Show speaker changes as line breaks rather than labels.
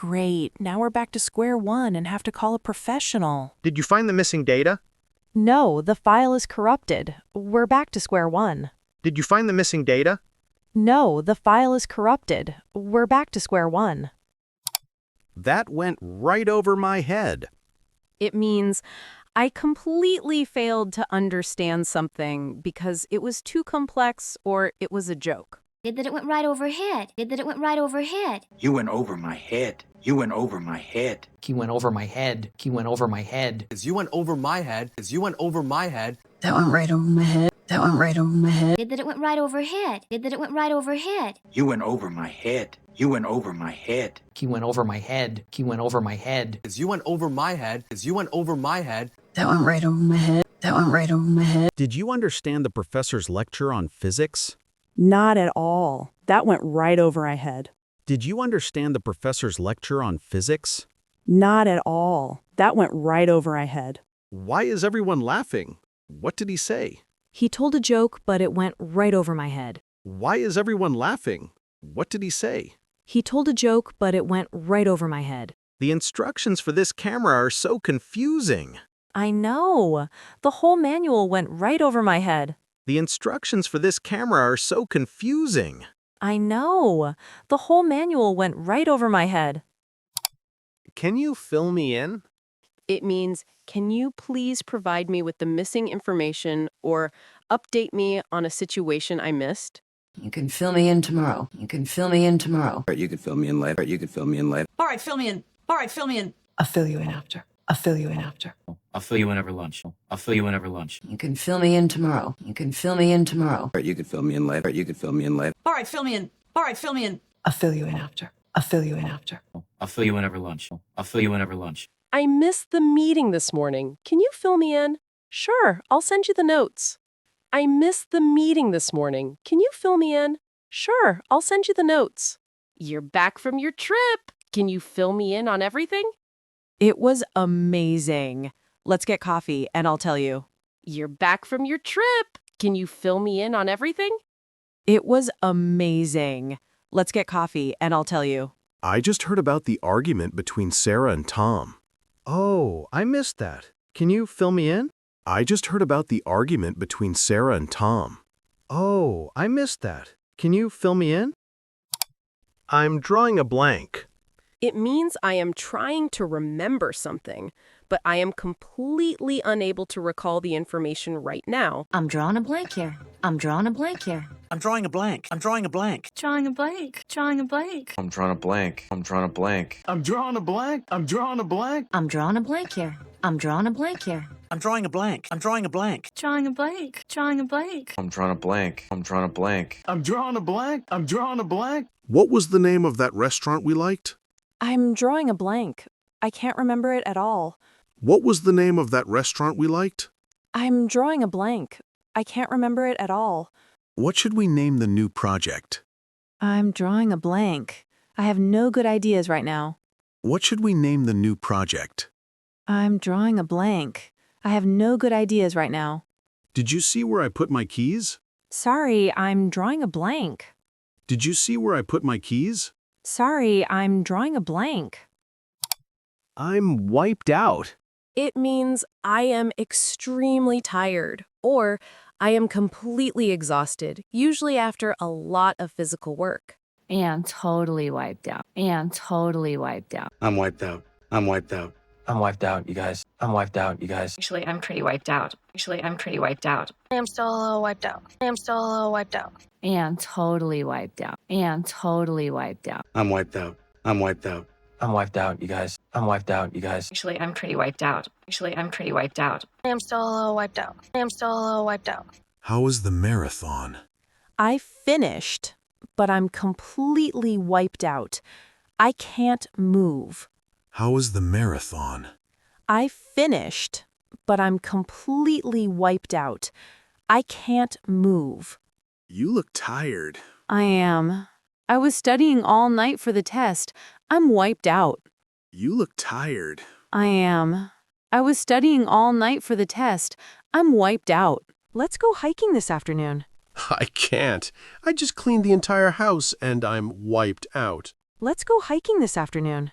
Great, now we're back to square one and have to call a professional.
Did you find the missing data?
No, the file is corrupted. We're back to square one.
Did you find the missing data?
No, the file is corrupted. We're back to square one.
That went right over my head.
It means I completely failed to understand something because it was too complex or it was a joke.
Did that it went right overhead. Did that it went right overhead.
You went over my head. You went over my head.
He went over my head. He went over my head.
You went over my head. You went over my head.
That went right over my head. That went right over my head.
Did that it went right overhead. Did that it went right overhead.
You went over my head. You went over my head.
He went over my head. He went over my head.
You went over my head. You went over my head.
That went right over my head. That went right over my head.
Did you understand the professor's lecture on physics?
Not at all. That went right over my head.
Did you understand the professor's lecture on physics?
Not at all. That went right over my head.
Why is everyone laughing? What did he say?
He told a joke, but it went right over my head.
Why is everyone laughing? What did he say?
He told a joke, but it went right over my head.
The instructions for this camera are so confusing.
I know. The whole manual went right over my head.
The instructions for this camera are so confusing.
I know. The whole manual went right over my head.
Can you fill me in?
It means, can you please provide me with the missing information or update me on a situation I missed?
You can fill me in tomorrow. You can fill me in tomorrow.
You could fill me in later. You could fill me in later.
All right, fill me in. All right, fill me in.
I'll fill you in after. I'll fill you in after.
I'll fill you in over lunch. I'll fill you in over lunch.
You can fill me in tomorrow. You can fill me in tomorrow.
You could fill me in later. You could fill me in later.
All right, fill me in. All right, fill me in.
I'll fill you in after. I'll fill you in after.
I'll fill you in over lunch. I'll fill you in over lunch.
I missed the meeting this morning. Can you fill me in? Sure, I'll send you the notes. I missed the meeting this morning. Can you fill me in? Sure, I'll send you the notes. You're back from your trip. Can you fill me in on everything? It was amazing. Let's get coffee and I'll tell you. You're back from your trip. Can you fill me in on everything? It was amazing. Let's get coffee and I'll tell you.
I just heard about the argument between Sarah and Tom.
Oh, I missed that. Can you fill me in?
I just heard about the argument between Sarah and Tom.
Oh, I missed that. Can you fill me in? I'm drawing a blank.
It means I am trying to remember something, but I am completely unable to recall the information right now.
I'm drawing a blank here. I'm drawing a blank here.
I'm drawing a blank. I'm drawing a blank.
Drawing a blank. Drawing a blank.
I'm drawing a blank. I'm drawing a blank.
I'm drawing a blank. I'm drawing a blank.
I'm drawing a blank here. I'm drawing a blank here.
I'm drawing a blank. I'm drawing a blank.
Drawing a blank. Drawing a blank.
I'm drawing a blank. I'm drawing a blank.
I'm drawing a blank. I'm drawing a blank.
What was the name of that restaurant we liked?
I'm drawing a blank. I can't remember it at all.
What was the name of that restaurant we liked?
I'm drawing a blank. I can't remember it at all.
What should we name the new project?
I'm drawing a blank. I have no good ideas right now.
What should we name the new project?
I'm drawing a blank. I have no good ideas right now.
Did you see where I put my keys?
Sorry, I'm drawing a blank.
Did you see where I put my keys?
Sorry, I'm drawing a blank.
I'm wiped out.
It means I am extremely tired, or I am completely exhausted, usually after a lot of physical work.
And totally wiped out. And totally wiped out.
I'm wiped out. I'm wiped out.
I'm wiped out, you guys. I'm wiped out, you guys.
Actually, I'm pretty wiped out. I am still a little wiped out. And totally wiped out. And totally wiped out.
I'm wiped out. I'm wiped out.
I'm wiped out, you guys. I'm wiped out, you guys.
Actually, I'm pretty wiped out. I am still a little wiped out.
How was the marathon?
I finished, but I'm completely wiped out. I can't move.
How was the marathon?
I finished, but I'm completely wiped out. I can't move.
You look tired.
I am. I was studying all night for the test. I'm wiped out.
You look tired.
I am. I was studying all night for the test. I'm wiped out. Let's go hiking this afternoon.
I can't. I just cleaned the entire house and I'm wiped out.
Let's go hiking this afternoon.